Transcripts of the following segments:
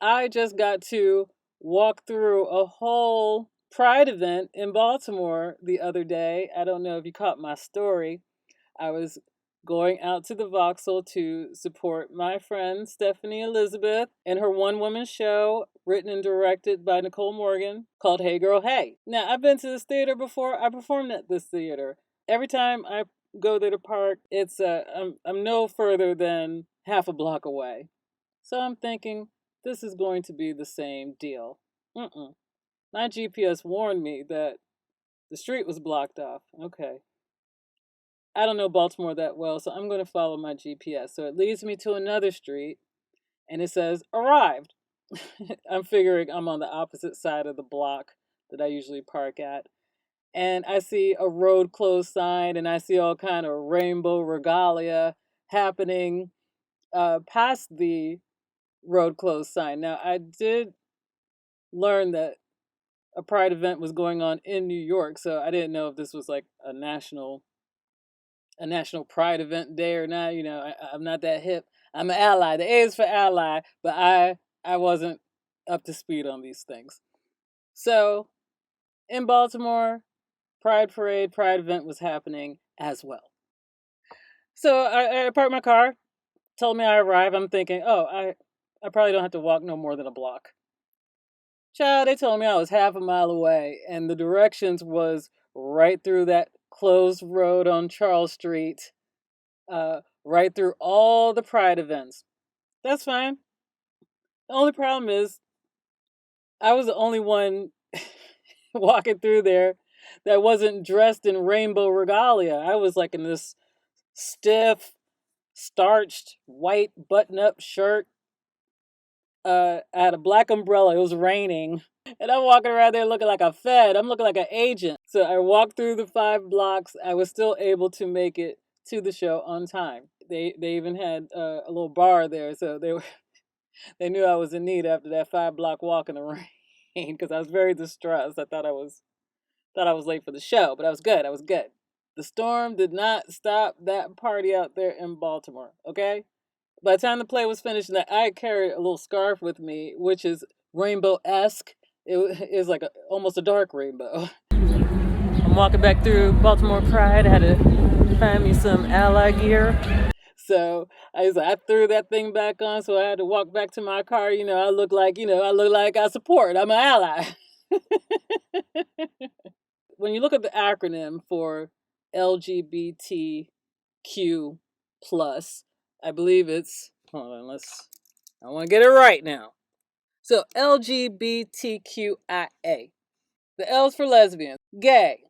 I just got to walk through a whole pride event in Baltimore the other day. I don't know if you caught my story. I was going out to the Vauxhall to support my friend Stephanie Elizabeth in her one woman show written and directed by Nicole Morgan called Hey Girl Hey. Now, I've been to this theater before. I performed at this theater. Every time I go there to park, I'm no further than half a block away. So I'm thinking this is going to be the same deal. Mm-mm. My GPS warned me that the street was blocked off. Okay. I don't know Baltimore that well, so I'm going to follow my GPS. So it leads me to another street and it says arrived. I'm figuring I'm on the opposite side of the block that I usually park at. And I see a road closed sign and I see all kind of rainbow regalia happening past the road closed sign. Now, I did learn that a pride event was going on in New York, so I didn't know if this was like a national pride event day or not. I'm not that hip. I'm an ally. The A is for ally, but I wasn't up to speed on these things. So in Baltimore, Pride Parade, Pride event was happening as well. So I parked my car, told me I arrived. I'm thinking, oh, I probably don't have to walk no more than a block. Child, they told me I was half a mile away, and the directions was right through that closed road on Charles Street, right through all the Pride events. That's fine. The only problem is I was the only one walking through there that wasn't dressed in rainbow regalia. I was like in this stiff, starched, white button-up shirt. I had a black umbrella. It was raining. And I'm walking around there looking like a fed. I'm looking like an agent. So I walked through the 5 blocks. I was still able to make it to the show on time. They even had a little bar there, so they knew I was in need after that 5 block walk in the rain because I was very distressed. I thought I was late for the show, but I was good. I was good. The storm did not stop that party out there in Baltimore. Okay. By the time the play was finished, I carried a little scarf with me, which is rainbow-esque. It is like almost a dark rainbow. I'm walking back through Baltimore Pride. I had to find me some ally gear. So I threw that thing back on, so I had to walk back to my car. I look like I support. I'm an ally. When you look at the acronym for LGBTQ plus, I believe it's, hold on, I want to get it right now. So LGBTQIA. The L's for lesbian. Gay.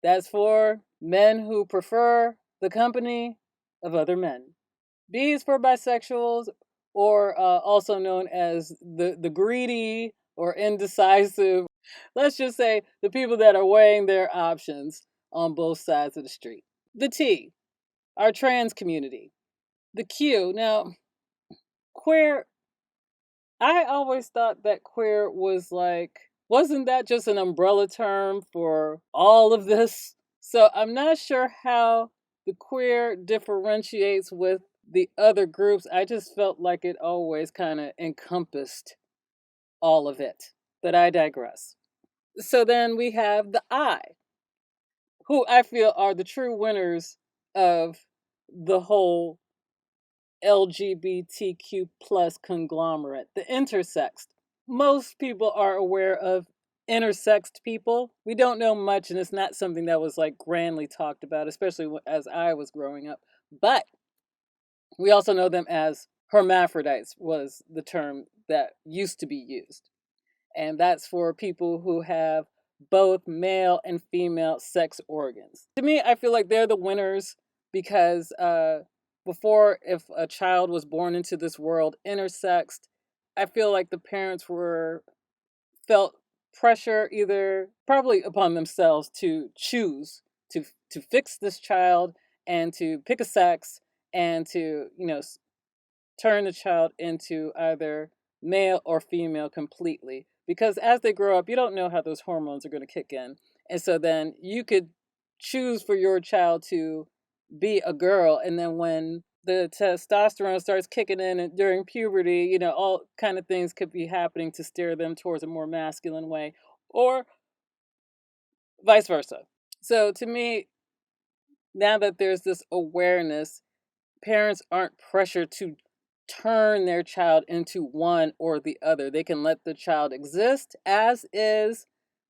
That's for men who prefer the company of other men. B is for bisexuals, or also known as the greedy or indecisive. Let's just say the people that are weighing their options on both sides of the street. The T, our trans community. The Q, now, queer, I always thought that queer was wasn't that just an umbrella term for all of this? So I'm not sure how the queer differentiates with the other groups. I just felt like it always kind of encompassed all of it. But I digress. So then we have the I, who I feel are the true winners of the whole LGBTQ plus conglomerate, the intersex. Most people are aware of intersexed people. We don't know much, and it's not something that was grandly talked about, especially as I was growing up. But we also know them as hermaphrodites, was the term that used to be used. And that's for people who have both male and female sex organs. To me, I feel like they're the winners because before, if a child was born into this world intersexed, I feel like the parents felt pressure either probably upon themselves to choose to fix this child and to pick a sex and to turn the child into either male or female completely, because as they grow up you don't know how those hormones are going to kick in, and so then you could choose for your child to be a girl, and then when the testosterone starts kicking in and during puberty, all kind of things could be happening to steer them towards a more masculine way, or vice versa. So to me, now that there's this awareness, parents aren't pressured to turn their child into one or the other. They can let the child exist as is.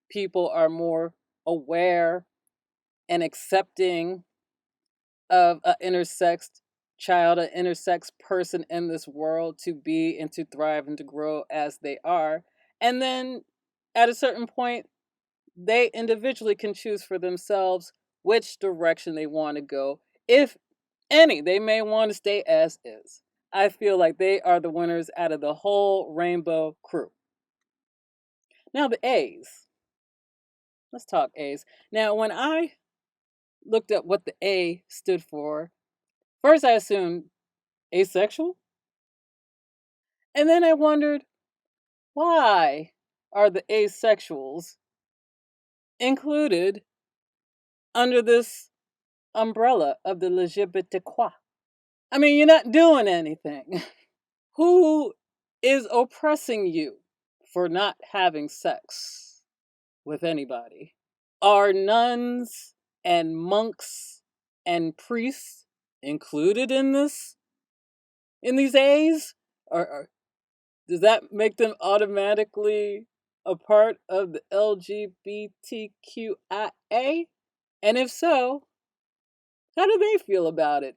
People are more aware and accepting of an intersex child, an intersex person in this world to be and to thrive and to grow as they are. And then at a certain point, they individually can choose for themselves which direction they want to go. If any, they may want to stay as is. I feel like they are the winners out of the whole rainbow crew. Now, the A's. Let's talk A's. Now, when I looked up what the A stood for, first I assumed asexual. And then I wondered, why are the asexuals included under this umbrella of the LGBTQIA? I mean, you're not doing anything. Who is oppressing you for not having sex with anybody? Are nuns and monks and priests included in this? In these A's? Or does that make them automatically a part of the LGBTQIA? And if so, how do they feel about it?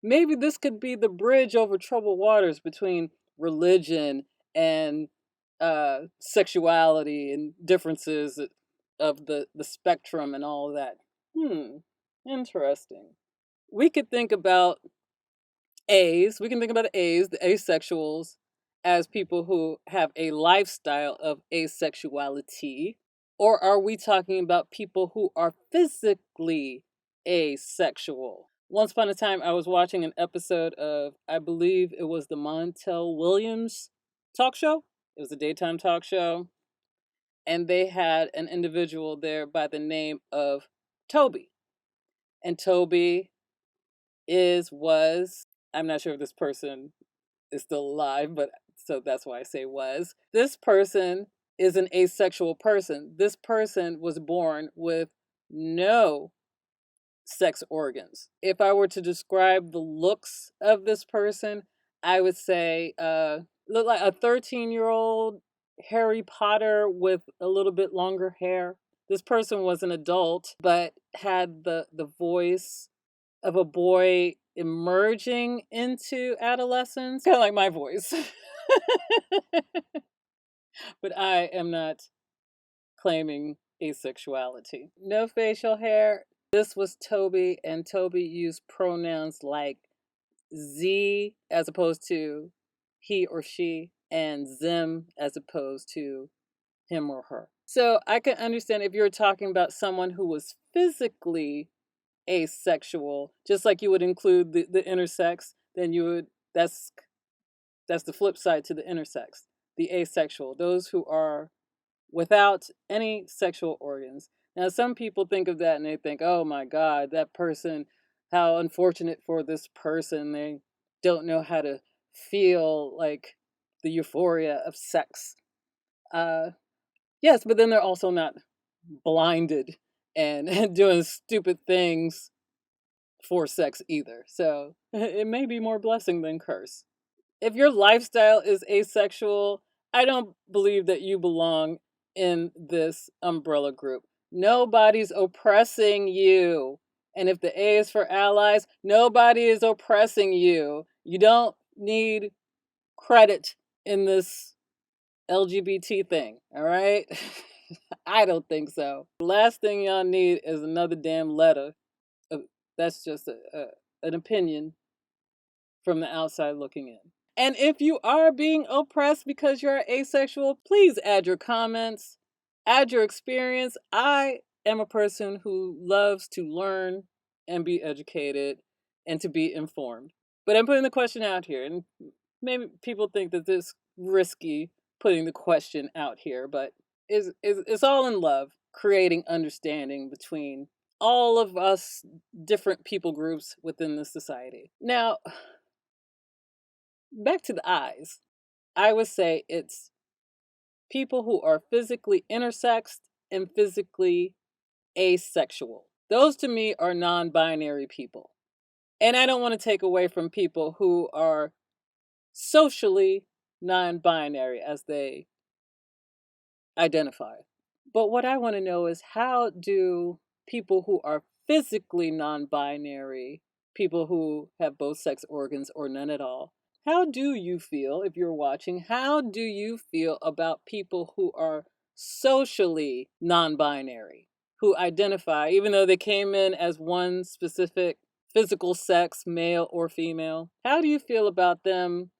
Maybe this could be the bridge over troubled waters between religion and sexuality and differences of the spectrum and all of that. Interesting. We could think about A's. We can think about the A's, the asexuals, as people who have a lifestyle of asexuality. Or are we talking about people who are physically asexual? Once upon a time, I was watching an episode of, I believe it was the Montel Williams talk show. It was a daytime talk show. And they had an individual there by the name of Toby. And Toby was, I'm not sure if this person is still alive, but so that's why I say was. This person is an asexual person. This person was born with no sex organs. If I were to describe the looks of this person, I would say look like a 13-year-old Harry Potter with a little bit longer hair. This person was an adult, but had the voice of a boy emerging into adolescence, kind of like my voice. But I am not claiming asexuality. No facial hair. This was Toby, and Toby used pronouns like Z as opposed to he or she, and them as opposed to him or her. So I can understand if you're talking about someone who was physically asexual, just like you would include the intersex, then you would that's the flip side to the intersex, the asexual, those who are without any sexual organs. Now, some people think of that and they think, oh my God, that person, how unfortunate for this person. They don't know how to feel like the euphoria of sex. Yes, but then they're also not blinded and doing stupid things for sex either. So it may be more blessing than curse. If your lifestyle is asexual, I don't believe that you belong in this umbrella group. Nobody's oppressing you. And if the A is for allies, nobody is oppressing you. You don't need credit in this LGBT thing, all right? I don't think so. The last thing y'all need is another damn letter. That's just an opinion from the outside looking in. And if you are being oppressed because you're asexual, please add your comments, add your experience. I am a person who loves to learn and be educated and to be informed. But I'm putting the question out here, and maybe people think that this is risky putting the question out here, but it's all in love, creating understanding between all of us different people groups within the society. Now, back to the eyes. I would say it's people who are physically intersexed and physically asexual. Those to me are non binary people. And I don't want to take away from people who are socially non binary as they identify. But what I want to know is, how do people who are physically non binary, people who have both sex organs or none at all, how do you feel if you're watching? How do you feel about people who are socially non binary, who identify, even though they came in as one specific physical sex, male or female? How do you feel about them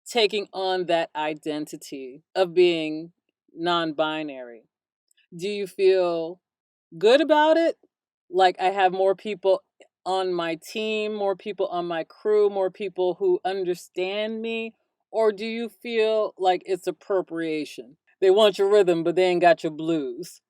taking on that identity of being non binary? Do you feel good about it? Like, I have more people on my team, more people on my crew, more people who understand me? Or do you feel like it's appropriation? They want your rhythm, but they ain't got your blues.